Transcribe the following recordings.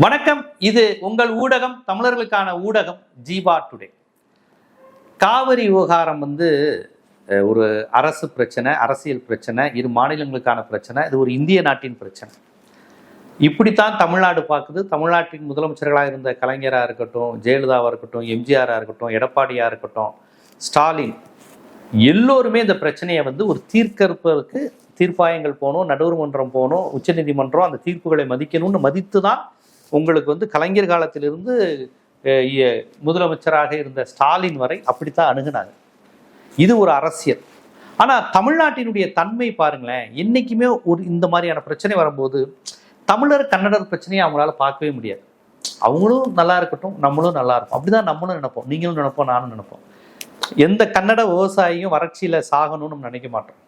வணக்கம். இது உங்கள் ஊடகம், தமிழர்களுக்கான ஊடகம் ஜீவா டுடே. காவிரி விவகாரம் ஒரு அரசு பிரச்சனை, அரசியல் பிரச்சனை, இரு மாநிலங்களுக்கான பிரச்சனை. இது ஒரு இந்திய நாட்டின் பிரச்சனை. இப்படித்தான் தமிழ்நாடு பார்க்குது. தமிழ்நாட்டின் முதலமைச்சர்களாக இருந்த கலைஞராக இருக்கட்டும், ஜெயலலிதாவாக இருக்கட்டும், எம்ஜிஆராக இருக்கட்டும், எடப்பாடியாக இருக்கட்டும், ஸ்டாலின், எல்லோருமே இந்த பிரச்சனையை ஒரு தீர்க்கறதுக்கு தீர்ப்பாயங்கள் போகணும், நடுவர் மன்றம் போகணும், உச்சநீதிமன்றம் அந்த தீர்ப்புகளை மதிக்கணும்னு மதித்து தான் உங்களுக்கு கலைஞர் காலத்திலிருந்து முதலமைச்சராக இருந்த ஸ்டாலின் வரை அப்படித்தான் அணுகுனாங்க. இது ஒரு அரசியல். ஆனால் தமிழ்நாட்டினுடைய தன்மை பாருங்களேன். என்னைக்குமே இந்த மாதிரியான பிரச்சனை வரும்போது தமிழர் கன்னடர் பிரச்சனையை அவங்களால பார்க்கவே முடியாது. அவங்களும் நல்லா இருக்கட்டும், நம்மளும் நல்லா இருக்கும், அப்படிதான் நம்மளும் நினைப்போம், நீங்களும் நினைப்போம், நானும் நினைப்போம். எந்த கன்னட விவசாயியும் வறட்சியில சாகணும்னு நம்ம நினைக்க மாட்டோம்.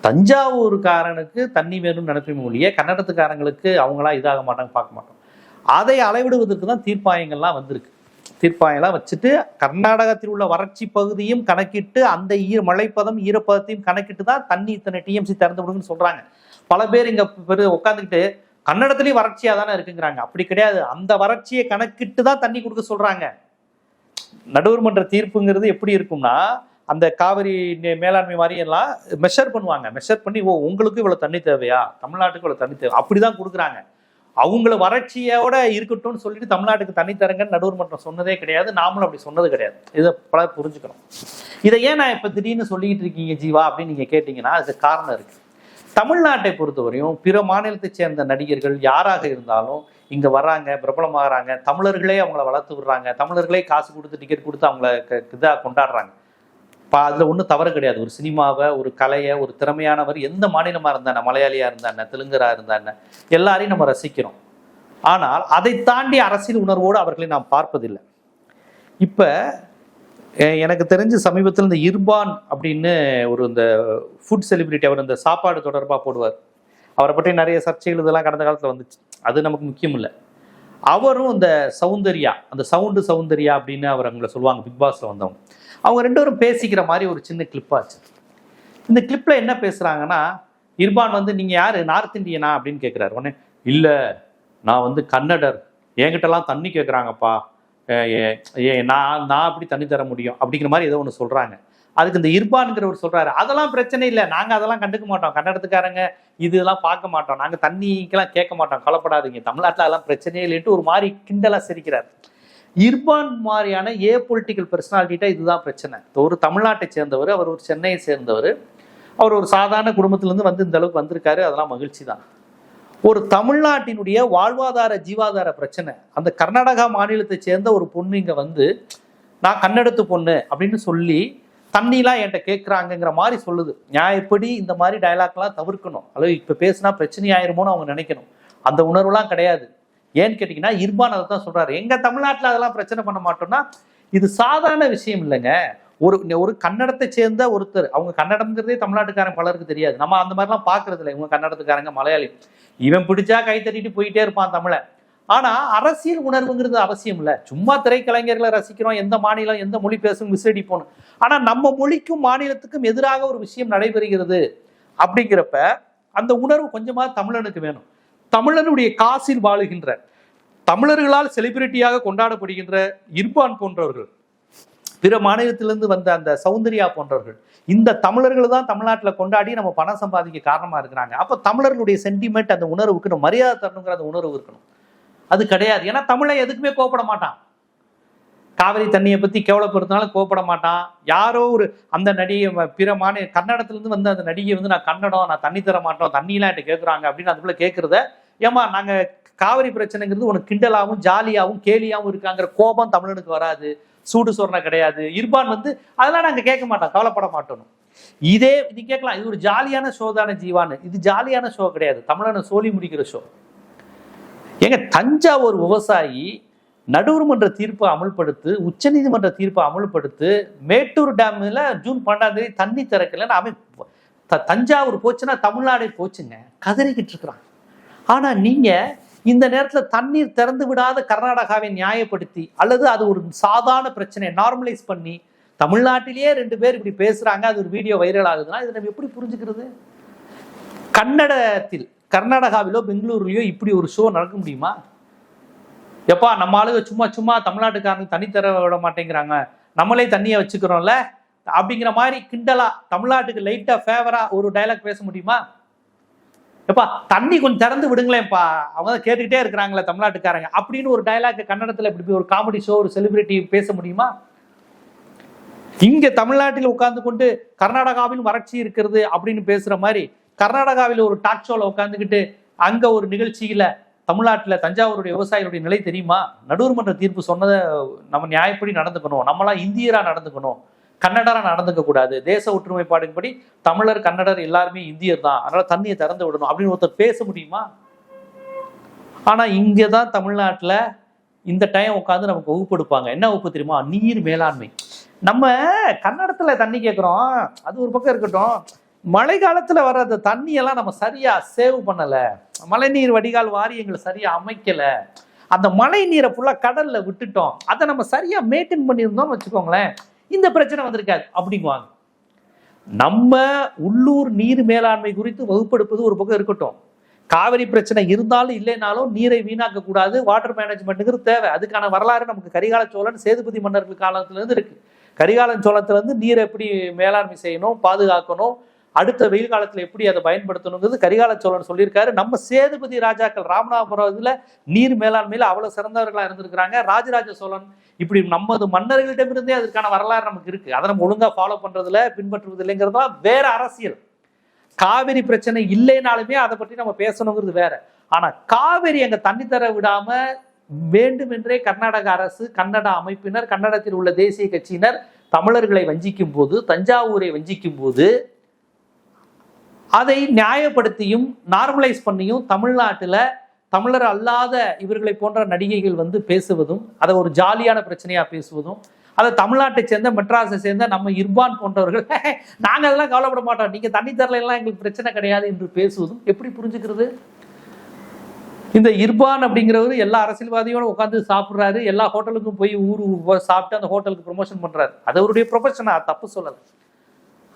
தஞ்சாவூருக்காரனுக்கு தண்ணி வேணும்னு நினைப்போம் இல்லையே, கன்னடத்துக்காரங்களுக்கு அவங்களா இதாக மாட்டாங்க, பார்க்க மாட்டோம். அதை அளவிடுவதற்கு தான் தீர்ப்பாயங்கள்லாம் வந்திருக்கு. தீர்ப்பாயங்கள்லாம் வச்சுட்டு கர்நாடகத்தில் உள்ள வறட்சி பகுதியும் கணக்கிட்டு அந்த மழைப்பதம் ஈரப்பதத்தையும் கணக்கிட்டு தான் தண்ணி இத்தனை டிஎம்சி திறந்து விடுங்கன்னு சொல்றாங்க. பல பேர் இங்க உட்காந்துக்கிட்டு கன்னடத்துலயும் வறட்சியா தானே இருக்குங்கிறாங்க. அப்படி கிடையாது. அந்த வறட்சியை கணக்கிட்டு தான் தண்ணி கொடுக்க சொல்றாங்க. நடுவர் மன்ற தீர்ப்புங்கிறது எப்படி இருக்கும்னா, அந்த காவிரி மேலாண்மை மாதிரி எல்லாம் மெஷர் பண்ணுவாங்க. மெஷர் பண்ணி உங்களுக்கு இவ்வளவு தண்ணி தேவையா, தமிழ்நாட்டுக்கு இவ்வளவு தண்ணி தேவை, அப்படிதான் கொடுக்குறாங்க. அவங்கள வறட்சியோட இருக்கட்டும்னு சொல்லிட்டு தமிழ்நாட்டுக்கு தண்ணி தரங்கன்னு நடுவர் மன்றம் சொன்னதே கிடையாது. நாமளும் அப்படி சொன்னது கிடையாது. இதை பலர் புரிஞ்சுக்கணும். இதை ஏன் நான் இப்ப திடீர்னு சொல்லிட்டு இருக்கீங்க ஜீவா அப்படின்னு நீங்க கேட்டீங்கன்னா அதுக்கு காரணம் இருக்கு. தமிழ்நாட்டை பொறுத்தவரையும் பிற மாநிலத்தை சேர்ந்த நடிகர்கள் யாராக இருந்தாலும் இங்க வர்றாங்க, பிரபலமாகறாங்க, தமிழர்களே அவங்கள வளர்த்து விடுறாங்க, தமிழர்களே காசு கொடுத்து டிக்கெட் கொடுத்து அவங்கள இதாக கொண்டாடுறாங்க. அதுல ஒன்றும் தவறு கிடையாது. ஒரு சினிமாவை, ஒரு கலையை, ஒரு திறமையானவர் எந்த மாநிலமா இருந்தா, மலையாளியா இருந்தா, தெலுங்கரா இருந்தா, எல்லாரையும் நம்ம ரசிக்கிறோம். ஆனால் அதை தாண்டி அரசியல் உணர்வோடு அவர்களை நாம் பார்ப்பதில்லை. இப்ப எனக்கு தெரிஞ்சு சமீபத்தில் இந்த இர்பான் அப்படின்னு இந்த ஃபுட் செலிபிரிட்டி, அவர் இந்த சாப்பாடு தொடர்பாக போடுவார். அவரை பற்றி நிறைய சர்ச்சைகள் இதெல்லாம் கடந்த காலத்தில் வந்துச்சு. அது நமக்கு முக்கியம் இல்லை. அவரும் இந்த சௌந்தர்யா, அந்த சௌந்தர்யா அப்படின்னு அவர் அவங்கள சொல்லுவாங்க, பிக் பாஸ்ல வந்தவங்க. அவங்க ரெண்டு பேரும் பேசிக்கிற மாதிரி ஒரு சின்ன கிளிப் ஆச்சு. இந்த கிளிப்ல என்ன பேசுறாங்கன்னா, இர்பான் நீங்க யாரு, நார்த் இந்தியனா அப்படின்னு கேட்கிறாரு. உடனே இல்ல, நான் கன்னடர், என்கிட்டலாம் தண்ணி கேட்குறாங்கப்பா, நான் அப்படி தண்ணி தர முடியும் அப்படிங்கிற மாதிரி ஏதோ ஒன்று சொல்றாங்க. அதுக்கு இந்த இர்பான்ங்கிறவர் சொல்றாரு, அதெல்லாம் பிரச்சனை இல்லை, நாங்க அதெல்லாம் கண்டுக்க மாட்டோம், கன்னடத்துக்காரங்க இதெல்லாம் பார்க்க மாட்டோம், நாங்க தண்ணிக்கெல்லாம் கேட்க மாட்டோம், கவலைப்படாதீங்க, தமிழ்நாட்டில் அதெல்லாம் பிரச்சனையே இல்லைன்ட்டு ஒரு மாதிரி கிண்டலா சிரிக்கிறார். இர்பான் மாதிரியான பொலிட்டிக்கல் பர்சனாலிட்டிட்ட இதுதான் பிரச்சனை. ஒரு தமிழ்நாட்டை சேர்ந்தவர், அவர் ஒரு சென்னையை சேர்ந்தவர், அவர் ஒரு சாதாரண குடும்பத்திலேருந்து இந்த அளவுக்கு வந்திருக்காரு, அதெல்லாம் மகிழ்ச்சி தான். ஒரு தமிழ்நாட்டினுடைய வாழ்வாதார ஜீவாதார பிரச்சனை. அந்த கர்நாடகா மாநிலத்தை சேர்ந்த ஒரு பொண்ணு இங்க நான் கன்னடத்து பொண்ணு அப்படின்னு சொல்லி தண்ணிலாம் என்கிட்ட கேட்குறாங்கங்கிற மாதிரி சொல்லுது. நியாயப்படி இந்த மாதிரி டயலாக்லாம் தவிர்க்கணும். அல்லது இப்ப பேசினா பிரச்சனை ஆயிருமோன்னு அவங்க நினைக்கணும். அந்த உணர்வுலாம் கிடையாது. ஏன்னு கேட்டீங்கன்னா இர்பான் அதை தான் சொல்றாரு. எங்க தமிழ்நாட்டில் அதெல்லாம் பிரச்சனை பண்ண மாட்டோம்னா இது சாதாரண விஷயம் இல்லைங்க. ஒரு கன்னடத்தை சேர்ந்த ஒருத்தர், அவங்க கன்னடம்ங்கிறதே தமிழ்நாட்டுக்காரன் பலருக்கு தெரியாது. நம்ம அந்த மாதிரிலாம் பாக்குறது இல்லை. இவங்க கன்னடத்துக்காரங்க, மலையாளி, இவன் பிடிச்சா கை தட்டிட்டு போயிட்டே இருப்பான் தமிழை. ஆனா அரசியல் உணர்வுங்கிறது அவசியம் இல்லை. சும்மா திரைக்கலைஞர்களை ரசிக்கிறோம், எந்த மாநிலம் எந்த மொழி பேசும் விசேடிப்போம். ஆனா நம்ம மொழிக்கும் மாநிலத்துக்கும் எதிராக ஒரு விஷயம் நடைபெறுகிறது அப்படிங்கிறப்ப அந்த உணர்வு கொஞ்சமா தமிழனுக்கு வேணும். தமிழனுடைய காசில் வாழுகின்ற, தமிழர்களால் செலிபிரிட்டியாக கொண்டாடப்படுகின்ற இர்பான் போன்றவர்கள், பிற மாநிலத்திலிருந்து வந்த அந்த சௌந்தர்யா போன்றவர்கள், இந்த தமிழர்கள் தான் தமிழ்நாட்டில் கொண்டாடி நம்ம பணம் சம்பாதிக்க காரணமா இருக்கிறாங்க. அப்ப தமிழர்களுடைய சென்டிமெண்ட், அந்த உணர்வுக்கு நம்ம மரியாதை தரணுங்கிற அந்த உணர்வு இருக்கணும். அது கிடையாது. ஏன்னா தமிழை எதுக்குமே கோப்பட மாட்டான். காவிரி தண்ணியை பத்தி கேவலப்படுத்தினாலும் கோப்பட மாட்டான். யாரோ ஒரு அந்த நடிகை, பிற மாநில கன்னடத்திலிருந்து வந்த அந்த நடிகை நான் கன்னடம், நான் தண்ணி தர மாட்டோம், தண்ணியெல்லாம் என்கிட்ட கேட்குறாங்க அப்படின்னு அதுக்குள்ள கேட்கறத, ஏமா நாங்க காவிரி பிரச்சனைங்கிறது உனக்கு கிண்டலாவும் ஜாலியாவும் கேலியாவும் இருக்காங்கிற கோபம் தமிழனுக்கு வராது. சூடு சொரணை கிடையாது. இர்பான் அதெல்லாம் நாங்க கேட்க மாட்டோம், கவலைப்பட மாட்டோம். இதே இது கேட்கலாம், இது ஒரு ஜாலியான ஷோ தானே ஜீவான்னு. இது ஜாலியான ஷோ கிடையாது, தமிழனை சோழி முடிக்கிற ஷோ. ஏங்க, தஞ்சாவூர் விவசாயி நடுவர் மன்ற தீர்ப்பை அமல்படுத்து, உச்ச நீதிமன்ற தீர்ப்பை அமல்படுத்து, மேட்டூர் டேம்ல ஜூன் 12 தண்ணி திறக்கலன்னு அவன் தஞ்சாவூர் போச்சுன்னா தமிழ்நாடே போச்சுங்க, கதறிக்கிட்டு இருக்கிறான். ஆனா நீங்க இந்த நேரத்துல தண்ணீர் திறந்து விடாத கர்நாடகாவை நியாயப்படுத்தி, அல்லது அது ஒரு சாதாரண பிரச்சனை நார்மலைஸ் பண்ணி, தமிழ்நாட்டிலேயே 2 பேர் இப்படி பேசுறாங்க, அது ஒரு வீடியோ வைரல் ஆகுதுன்னா இதை நம்ம எப்படி புரிஞ்சுக்கிறது? கன்னடத்தில் கர்நாடகாவிலோ பெங்களூர்லயோ இப்படி ஒரு ஷோ நடக்க முடியுமா? எப்பா நம்ம ஆளுங்க சும்மா சும்மா தமிழ்நாட்டுக்காரங்க தண்ணி தர விட மாட்டேங்கிறாங்க, நம்மளே தண்ணியை வச்சுக்கிறோம்ல அப்படிங்கிற மாதிரி கிண்டலா தமிழ்நாட்டுக்கு லைட்டா ஃபேவரா ஒரு டைலாக் பேச முடியுமா? எப்பா தண்ணி கொஞ்சம் திறந்து விடுங்களேன்ப்பா, அவங்க தான் கேட்டுக்கிட்டே இருக்கிறாங்களே தமிழ்நாட்டுக்காரங்க அப்படின்னு ஒரு டைலாக் கன்னடத்துல இப்படி ஒரு காமெடி ஷோ ஒரு செலிபிரிட்டி பேச முடியுமா? இங்க தமிழ்நாட்டில் உட்கார்ந்து கொண்டு கர்நாடகாவில் வறட்சி இருக்கிறது அப்படின்னு பேசுற மாதிரி கர்நாடகாவில் ஒரு டாக் ஷோல உட்காந்துக்கிட்டு அங்க ஒரு நிகழ்ச்சியில தமிழ்நாட்டில் தஞ்சாவூருடைய விவசாயிகளுடைய நிலை தெரியுமா? நடுவர்மன்ற தீர்ப்பு சொன்னதை நம்ம நியாயப்படி நடந்துக்கணும், நம்மளாம் இந்தியரா நடந்துக்கணும், கன்னடரா நடந்துக்க கூடாது, தேச ஒற்றுமைப்பாடுபடி தமிழர் கன்னடர் எல்லாருமே இந்தியர் தான், அதனால தண்ணியை திறந்து விடணும் அப்படின்னு ஒருத்தர் பேச முடியுமா? ஆனா இங்கதான் தமிழ்நாட்டுல இந்த டைம் உட்காந்து நமக்கு வகுப்பு எடுப்பாங்க. என்ன வகுப்பு தெரியுமா? நீர் மேலாண்மை. நம்ம கன்னடத்துல தண்ணி கேட்கிறோம், அது ஒரு பக்கம் இருக்கட்டும், மழை காலத்துல வர்ற அந்த தண்ணியெல்லாம் நம்ம சரியா சேவ் பண்ணல, மழைநீர் வடிகால் வாரியங்களை சரியா அமைக்கல, அந்த மழை நீரை ஃபுல்லா கடல்ல விட்டுட்டோம், அதை நம்ம சரியா மெயின்டைன் பண்ணியிருந்தோம்னு வச்சுக்கோங்களேன், இந்த பிரச்சனை வந்திருக்காது அப்படிங்குவாங்க. நம்ம உள்ளூர் நீர் மேலாண்மை குறித்து வகுப்பெடுப்பது ஒரு பக்கம் இருக்கட்டும், காவிரி பிரச்சனை இருந்தாலும் இல்லைனாலும் நீரை வீணாக்க கூடாது, வாட்டர் மேனேஜ்மெண்ட்டுங்கிறது தேவை. அதுக்கான வரலாறு நமக்கு கரிகால சோழன் சேதுபதி மன்னர்கள் காலத்துல இருந்து இருக்கு. கரிகாலன் சோழத்துல இருந்து நீரை எப்படி மேலாண்மை செய்யணும், பாதுகாக்கணும், அடுத்த வெயில் காலத்துல எப்படி அதை பயன்படுத்தணுங்கிறது கரிகால சோழன் சொல்லியிருக்காரு. நம்ம சேதுபதி ராஜாக்கள் ராமநாதபுரம் இதுல நீர் மேலாண்மையில அவ்வளவு சிறந்தவர்களா இருந்திருக்கிறாங்க. ராஜராஜ சோழன் இப்படி நமது மன்னர்களிடமிருந்தே அதற்கான வரலாறு நமக்கு இருக்கு. அதை நம்ம ஒழுங்கா ஃபாலோ பண்றதுல பின்பற்றுவது இல்லைங்கிறதுலாம் வேற அரசியல். காவிரி பிரச்சனை இல்லைனாலுமே அதை பற்றி நம்ம பேசணுங்கிறது வேற. ஆனா காவிரி அங்க தண்ணி தர விடாம வேண்டுமென்றே கர்நாடக அரசு, கன்னட அமைப்பினர், கன்னடத்தில் உள்ள தேசிய கட்சியினர் தமிழர்களை வஞ்சிக்கும் போது, தஞ்சாவூரை வஞ்சிக்கும் போது அதை நியாயப்படுத்தியும் நார்மலைஸ் பண்ணியும் தமிழ்நாட்டில் தமிழர் அல்லாத இவர்களை போன்ற நடிகைகள் வந்து பேசுவதும், அதை ஒரு ஜாலியான பிரச்சனையா பேசுவதும், அதை தமிழ்நாட்டை சேர்ந்த மெட்ராஸை சேர்ந்த நம்ம இர்பான் போன்றவர்கள் நாங்க அதெல்லாம் கவலைப்பட மாட்டோம், நீங்க தண்ணி தரல எல்லாம் எங்களுக்கு பிரச்சனை கிடையாது என்று பேசுவதும் எப்படி புரிஞ்சுக்கிறது? இந்த இர்பான் அப்படிங்கிறவர் எல்லா அரசியல்வாதியோட உட்காந்து சாப்பிட்றாரு, எல்லா ஹோட்டலுக்கும் போய் ஊர் சாப்பிட்டு அந்த ஹோட்டலுக்கு ப்ரொமோஷன் பண்றாரு, அது அவருடைய ப்ரொஃபஷனா, தப்பு சொல்லலை.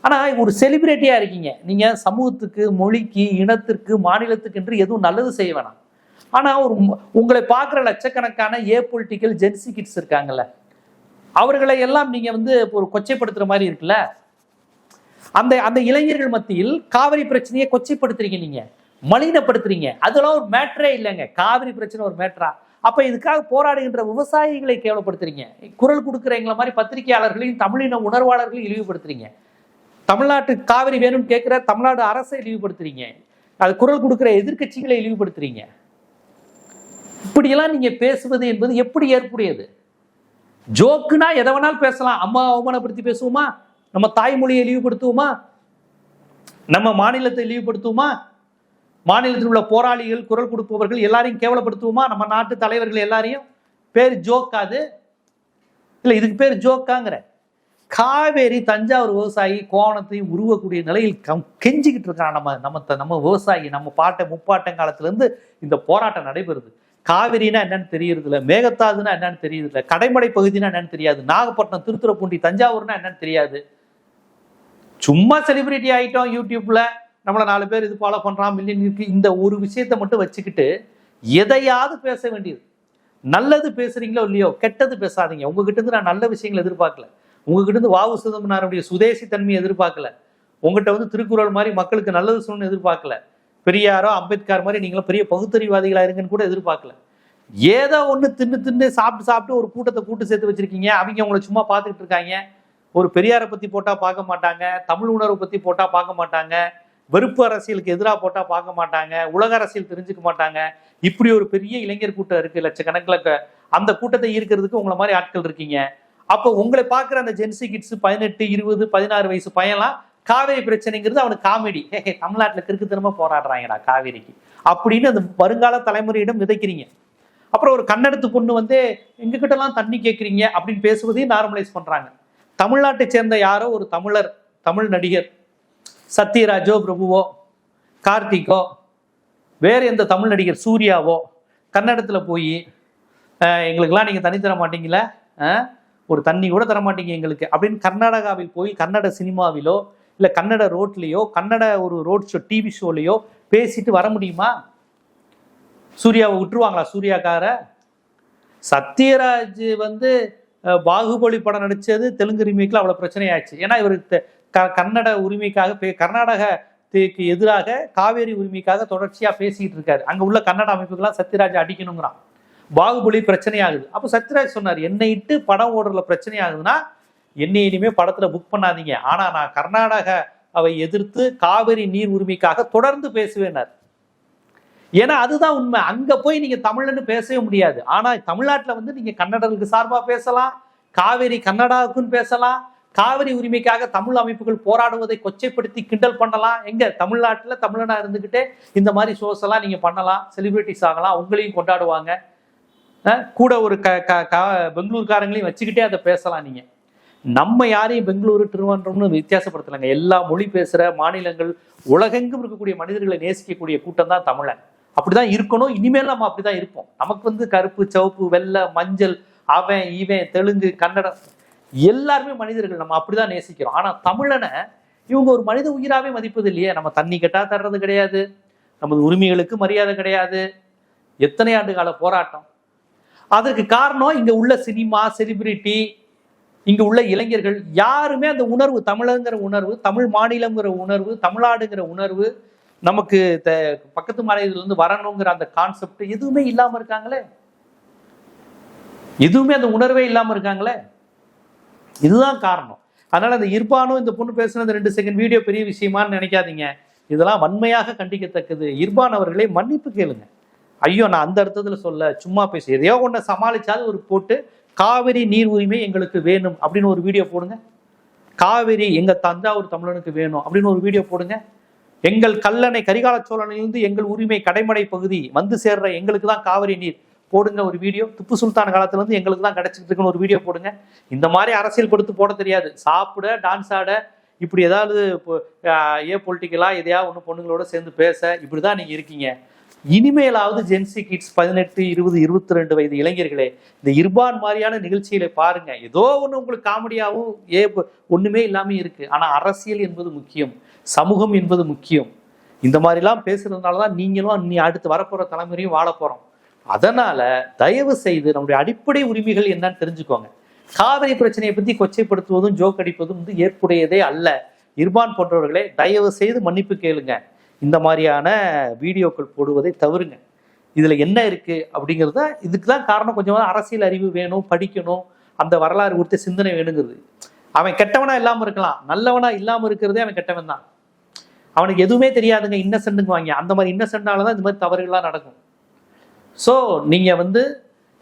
ஆனா ஒரு செலிபிரிட்டியா இருக்கீங்க, நீங்க சமூகத்துக்கு, மொழிக்கு, இனத்திற்கு, மாநிலத்துக்கு என்று எதுவும் நல்லது செய்ய வேணாம். ஆனா ஒரு உங்களை பார்க்குற லட்சக்கணக்கான பொலிட்டிக்கல் ஜென்சி கிட்ஸ் இருக்காங்கல்ல, அவர்களை எல்லாம் நீங்க வந்து ஒரு கொச்சைப்படுத்துற மாதிரி இருக்குல்ல. அந்த அந்த இளைஞர்கள் மத்தியில் காவிரி பிரச்சனையை கொச்சைப்படுத்துறீங்க, நீங்க மலினப்படுத்துறீங்க. அதெல்லாம் ஒரு மேட்டரே இல்லைங்க. காவிரி பிரச்சனை ஒரு மேட்டரா? அப்ப இதுக்காக போராடுகின்ற விவசாயிகளை கேவலப்படுத்துறீங்க, குரல் கொடுக்குற எங்களை மாதிரி பத்திரிகையாளர்களையும் தமிழின உணர்வாளர்களையும் இழிவுபடுத்துறீங்க, தமிழ்நாட்டு காவிரி வேணும்னு கேட்கிற தமிழ்நாடு அரசை இழிவுபடுத்துறீங்க, அது குரல் கொடுக்கிற எதிர்கட்சிகளை இழிவுபடுத்துறீங்க. இப்படியெல்லாம் நீங்க பேசுவது என்பது எப்படி ஏற்புடையது? ஜோக்குனா எதை வேணாலும் பேசலாம். அம்மா அவமானப்படுத்தி பேசுவோமா? நம்ம தாய்மொழியை இழிவுபடுத்துவோமா? நம்ம மாநிலத்தை இழிவுபடுத்துவோமா? மாநிலத்தில் உள்ள போராளிகள், குரல் கொடுப்பவர்கள் எல்லாரையும் கேவலப்படுத்துவோமா? நம்ம நாட்டு தலைவர்கள் எல்லாரையும்? பேர் ஜோக்காது இல்ல, இதுக்கு பேர் ஜோக்காங்கிற. காவேரி தஞ்சாவூர் விவசாயி கோவணத்தையும் உருவக்கூடிய நிலையில் கெஞ்சிக்கிட்டு இருக்கான் நம்ம விவசாயி. நம்ம முப்பாட்டம் காலத்துல இருந்து இந்த போராட்டம் நடைபெறுது. காவிரினா என்னன்னு தெரியறது இல்லை, மேகத்தாதுன்னா என்னன்னு தெரியுது இல்லை, கடைமடை பகுதினா என்னன்னு தெரியாது, நாகப்பட்டினம், திருத்துறைப்பூண்டி, தஞ்சாவூர்னா என்னன்னு தெரியாது. சும்மா செலிபிரிட்டி ஆயிட்டோம், யூடியூப்ல நம்மள 4 பேர் இது ஃபாலோ பண்றான், மில்லியன் இருக்கு, இந்த ஒரு விஷயத்தை மட்டும் வச்சுக்கிட்டு எதையாவது பேச வேண்டியது. நல்லது பேசுறீங்களோ இல்லையோ, கெட்டது பேசாதீங்க. உங்ககிட்ட இருந்து நான் நல்ல விஷயங்களை எதிர்பார்க்கல, உங்ககிட்ட இருந்து வாவு சிதம்பரனாருடைய சுதேசி தன்மையை எதிர்பார்க்கல, உங்ககிட்ட வந்து திருக்குறள் மாதிரி மக்களுக்கு நல்லது சொல்லணும்னு எதிர்பார்க்கல, பெரியாரோ அம்பேத்கர் மாதிரி நீங்களும் பெரிய பகுத்தறிவாதிகளா இருங்கன்னு கூட எதிர்பார்க்கல. ஏதோ ஒண்ணு தின்னு சாப்பிட்டு ஒரு கூட்டத்தை கூட்டு சேர்த்து வச்சிருக்கீங்க. அவங்க உங்களை சும்மா பார்த்துக்கிட்டு இருக்காங்க. ஒரு பெரியாரை பத்தி போட்டா பார்க்க மாட்டாங்க, தமிழ் உணர்வு பத்தி போட்டா பார்க்க மாட்டாங்க, வெறுப்பு அரசியலுக்கு எதிராக போட்டா பார்க்க மாட்டாங்க, உலக அரசியல் தெரிஞ்சுக்க மாட்டாங்க. இப்படி ஒரு பெரிய இளைஞர் கூட்டம் இருக்கு, லட்சக்கணக்கில். அந்த கூட்டத்தை ஈர்க்கிறதுக்கு உங்களை மாதிரி ஆட்கள் இருக்கீங்க. அப்போ உங்களை பார்க்குற அந்த ஜென்சி கிட்ஸ் 18, 20, 16 வயசு பையன்லாம் காவேரி பிரச்சனைங்கிறது அவனுக்கு காமெடி. தமிழ்நாட்டில் கிறுக்குத்தனமா போராடுறாங்கடா காவேரிக்கு அப்படின்னு அந்த வருங்கால தலைமுறையிடம் விதைக்கிறீங்க. அப்புறம் ஒரு கன்னடத்து பொண்ணு வந்து எங்ககிட்ட எல்லாம் தண்ணி கேட்குறீங்க அப்படின்னு பேசுவதையும் நார்மலைஸ் பண்றாங்க. தமிழ்நாட்டை சேர்ந்த யாரோ ஒரு தமிழ் நடிகர் சத்யராஜோ, பிரபுவோ, கார்த்திகோ, வேற எந்த தமிழ் நடிகர் சூர்யாவோ கன்னடத்துல போய் எங்களுக்கெல்லாம் நீங்க தண்ணி தர மாட்டீங்களா, ஒரு தண்ணி கூட தர மாட்டீங்க எங்களுக்கு அப்படின்னு கர்நாடகாவில் போய் கன்னட சினிமாவிலோ இல்ல கன்னட ரோட்லயோ கன்னட ஒரு ரோட் ஷோ டிவி ஷோலையோ பேசிட்டு வர முடியுமா? சூர்யாவை விட்டுருவாங்களா? சூர்யாக்கார சத்யராஜ் வந்து பாகுபலி படம் நடிச்சது தெலுங்கு ரீமேக்ல அவ்வளவு பிரச்சனை ஆயிடுச்சு. ஏன்னா இவர் கன்னட உரிமைக்காக கர்நாடகத்துக்கு எதிராக காவேரி உரிமைக்காக தொடர்ச்சியா பேசிட்டு இருக்காரு. அங்க உள்ள கன்னட அமைப்புகள்லாம் சத்யராஜ் அடிக்கணுங்கிறான். பாகுபலி பிரச்சனை ஆகுது. அப்ப சத்யராஜ் சொன்னார், என்னை இட்டு படம் ஓடுறதுல பிரச்சனை ஆகுதுன்னா என்னை இனிமே படத்துல புக் பண்ணாதீங்க, ஆனா நான் கர்நாடகாவை எதிர்த்து காவிரி நீர் உரிமைக்காக தொடர்ந்து பேசுவேனார். ஏன்னா அதுதான் உண்மை. அங்க போய் நீங்க தமிழ்னு பேசவே முடியாது. ஆனா தமிழ்நாட்டுல வந்து நீங்க கன்னடர்களுக்கு சார்பா பேசலாம், காவிரி கன்னடாவுக்குன்னு பேசலாம், காவிரி உரிமைக்காக தமிழ் அமைப்புகள் போராடுவதை கொச்சைப்படுத்தி கிண்டல் பண்ணலாம். எங்க தமிழ்நாட்டுல தமிழனா இருந்துகிட்டே இந்த மாதிரி ஷோஸ் எல்லாம் நீங்க பண்ணலாம், செலிபிரிட்டிஸ் ஆகலாம், உங்களையும் கொண்டாடுவாங்க. கூட ஒரு பெங்களூர்காரங்களையும் வச்சுக்கிட்டே அதை பேசலாம். நீங்க நம்ம யாரையும் பெங்களூரு திருவனந்தபுரம்னு வித்தியாசப்படுத்தலைங்க. எல்லா மொழி பேசுற மாநிலங்கள், உலகெங்கும் இருக்கக்கூடிய மனிதர்களை நேசிக்கக்கூடிய கூட்டம் தான் தமிழன். அப்படிதான் இருக்கணும். இனிமேல் நம்ம அப்படிதான் இருப்போம். நமக்கு வந்து கருப்பு, சிவப்பு, வெள்ளை, மஞ்சள், அவன் இவன், தெலுங்கு, கன்னடம் எல்லாருமே மனிதர்கள். நம்ம அப்படிதான் நேசிக்கிறோம். ஆனா தமிழனை இவங்க ஒரு மனித உயிராவே மதிப்பது இல்லையே. நம்ம தண்ணி கட்டா தர்றது கிடையாது, நமது உரிமைகளுக்கு மரியாதை கிடையாது. எத்தனை ஆண்டு கால போராட்டம். அதற்கு காரணம் இங்க உள்ள சினிமா, செலிபிரிட்டி, இங்க உள்ள இளைஞர்கள் யாருமே அந்த உணர்வு, தமிழங்கிற உணர்வு, தமிழ் மாநிலங்கிற உணர்வு, தமிழ்நாடுங்கிற உணர்வு, நமக்கு பக்கத்து மாநிலத்துல இருந்து வரணுங்கிற அந்த கான்செப்ட் எதுவுமே இல்லாம இருக்காங்களே. எதுவுமே அந்த உணர்வே இல்லாம இருக்காங்களே. இதுதான் காரணம். அதனால அந்த இர்பானும் இந்த பொண்ணு பேசுனது 2 செகண்ட் வீடியோ பெரிய விஷயமான்னு நினைக்காதீங்க. இதெல்லாம் வன்மையாக கண்டிக்கத்தக்கது. இர்பான் அவர்களே மன்னிப்பு கேளுங்க. ஐயோ, நான் அந்த அர்த்தத்துல சொல்ல, சும்மா பேச எதையோ ஒன்றை சமாளிச்சாலும் ஒரு போட்டு காவிரி நீர் உரிமை எங்களுக்கு வேணும் அப்படின்னு ஒரு வீடியோ போடுங்க. காவிரி எங்க தஞ்சாவூர் தமிழனுக்கு வேணும் அப்படின்னு ஒரு வீடியோ போடுங்க. எங்கள் கல்லணை கரிகால சோழனிலிருந்து எங்கள் உரிமை கடைமடை பகுதி வந்து சேர்ற எங்களுக்கு தான் காவிரி நீர் போடுங்க ஒரு வீடியோ. திப்பு சுல்தான் காலத்துல இருந்து எங்களுக்கு தான் கிடைச்சிட்டு இருக்குன்னு ஒரு வீடியோ போடுங்க. இந்த மாதிரி அரசியல் கொடுத்து போட தெரியாது. சாப்பிட, டான்ஸ் ஆட, இப்படி ஏதாவது பொலிட்டிக்கலா எதையாவது ஒன்று பொண்ணுங்களோட சேர்ந்து பேச, இப்படிதான் நீங்க இருக்கீங்க. இனிமேலாவது ஜென்சி கிட்ஸ் 18, 20, 22 வயது இளைஞர்களே, இந்த இர்பான் மாதிரியான நிகழ்ச்சிகளை பாருங்க. ஏதோ ஒண்ணு உங்களுக்கு காமெடியாவும் ஒண்ணுமே இல்லாம இருக்கு. ஆனா அரசியல் என்பது முக்கியம், சமூகம் என்பது முக்கியம். இந்த மாதிரிலாம் பேசுறதுனாலதான் நீங்களும் நீ அடுத்து வரப்போற தலைமுறையும் வாழ போறோம். அதனால தயவு செய்து நம்முடைய அடிப்படை உரிமைகள் என்னன்னு தெரிஞ்சுக்கோங்க. காவிரி பிரச்சனையை பத்தி கொச்சைப்படுத்துவதும் ஜோக் அடிப்பதும் வந்து ஏற்புடையதே அல்ல. இர்பான் போன்றவர்களே தயவு செய்து மன்னிப்பு கேளுங்க. இந்த மாதிரியான வீடியோக்கள் போடுவதை தவறுங்க. இதுல என்ன இருக்கு அப்படிங்கிறத, இதுக்குதான் காரணம் கொஞ்சமா அரசியல் அறிவு வேணும், படிக்கணும், அந்த வரலாறு குறித்த சிந்தனை வேணுங்கிறது. அவன் கெட்டவனா இல்லாம இருக்கலாம், நல்லவனா இல்லாம இருக்கிறதே அவன் கெட்டவன் தான். அவனுக்கு எதுவுமே தெரியாதுங்க, இன்னசென்ட்டுங்க வாங்க. அந்த மாதிரி இன்னசென்ட்னாலதான் இந்த மாதிரி தவறுகள்லாம் நடக்கும். ஸோ நீங்க வந்து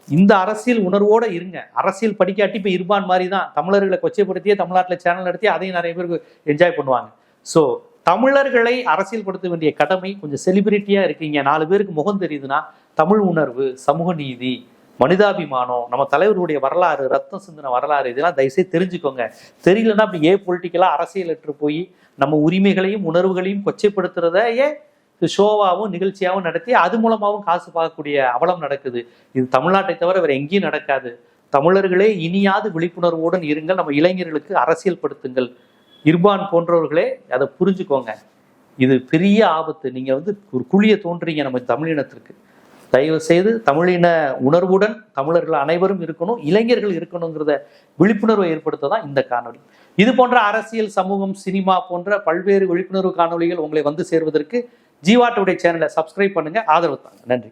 இந்த அரசியல் உணர்வோட இருங்க. அரசியல் படிக்காட்டி இப்ப இர்பான் மாதிரி தான் தமிழர்களை கொச்சைப்படுத்தியே தமிழ்நாட்டில் சேனல் நடத்தி அதையும் நிறைய பேருக்கு என்ஜாய் பண்ணுவாங்க. ஸோ தமிழர்களை அரசியல்படுத்த வேண்டிய கடமை. கொஞ்சம் செலிபிரிட்டியா இருக்கீங்க, 4 பேருக்கு முகம் தெரியுதுன்னா தமிழ் உணர்வு, சமூக நீதி, மனிதாபிமானம், நம்ம தலைவருடைய வரலாறு, ரத்தம் சிந்தின வரலாறு, இதெல்லாம் தயவுசெய்து தெரிஞ்சுக்கோங்க. தெரியலன்னா அப்படி பொலிட்டிக்கலா அரசியல் ஏற்று போய் நம்ம உரிமைகளையும் உணர்வுகளையும் கொச்சைப்படுத்துறதையே ஷோவாகவும் நிகழ்ச்சியாகவும் நடத்தி அது மூலமாகவும் காசு பார்க்கக்கூடிய அவலம் நடக்குது. இது தமிழ்நாட்டை தவிர வேற எங்கேயும் நடக்காது. தமிழர்களே இனியாவது விழிப்புணர்வுடன் இருங்கள். நம்ம இளைஞர்களுக்கு அரசியல் படுத்துங்கள். இர்பான் போன்றவர்களே அதை புரிஞ்சுக்கோங்க. இது பெரிய ஆபத்து. நீங்க வந்து ஒரு குழியை தோன்றீங்க நம்ம தமிழினத்திற்கு. தயவு செய்து தமிழின உணர்வுடன் தமிழர்கள் அனைவரும் இருக்கணும், இளைஞர்கள் இருக்கணுங்கிறத விழிப்புணர்வை ஏற்படுத்த தான் இந்த காணொலி. இது போன்ற அரசியல், சமூகம், சினிமா போன்ற பல்வேறு விழிப்புணர்வு காணொலிகள் உங்களை வந்து சேர்வதற்கு ஜீவா டுடே சேனலை சப்ஸ்கிரைப் பண்ணுங்க, ஆதரவு தாங்க. நன்றி.